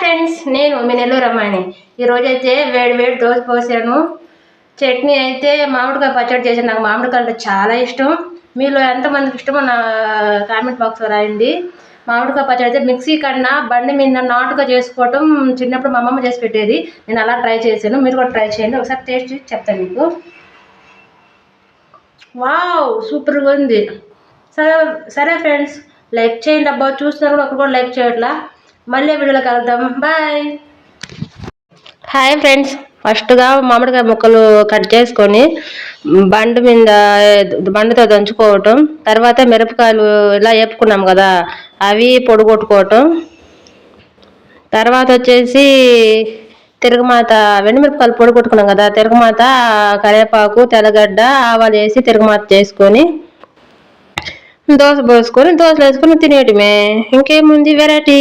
Friends, నేను మీ నెల్లూరు అమ్మాయిని. ఈరోజైతే వేడి వేడి దోశ పోసాను. చట్నీ అయితే మామిడికాయ పచ్చడి చేశాను. నాకు మామిడికాయ అంటే చాలా ఇష్టం. మీలో ఎంతమందికి ఇష్టమో నా కామెంట్ బాక్స్లో రాయండి. మామిడికాయ పచ్చడి అయితే మిక్సీ కన్నా బండి మీద నాటుగా చేసుకోవటం చిన్నప్పుడు మా అమ్మమ్మ చేసి పెట్టేది. నేను అలా ట్రై చేశాను. మీరు కూడా ట్రై చేయండి. ఒకసారి టేస్ట్ చెప్తాను మీకు. వావ్, సూపర్గా ఉంది. సరే ఫ్రెండ్స్, లైక్ చేయండి. అబ్బా, చూస్తున్నారు కూడా ఒకరు కూడా లైక్ చేయట్లా. మళ్ళీ వీడియోలో కలుద్దాం. బాయ్. హాయ్ ఫ్రెండ్స్, ఫస్ట్గా మామిడికాయ ముక్కలు కట్ చేసుకొని బండితో దంచుకోవటం, తర్వాత మిరపకాయలు ఇలా వేపుకున్నాం కదా అవి పొడిగొట్టుకోవటం, తర్వాత వచ్చేసి తిరగమాత వెండిమిరపకాయలు పొడి కొట్టుకున్నాం కదా, తిరగమాత కరివేపాకు తెల్లగడ్డ ఆవాలు వేసి తిరగమాత చేసుకొని దోశ పోసుకొని దోశలు వేసుకొని తినేయటమే. ఇంకేముంది వెరైటీ.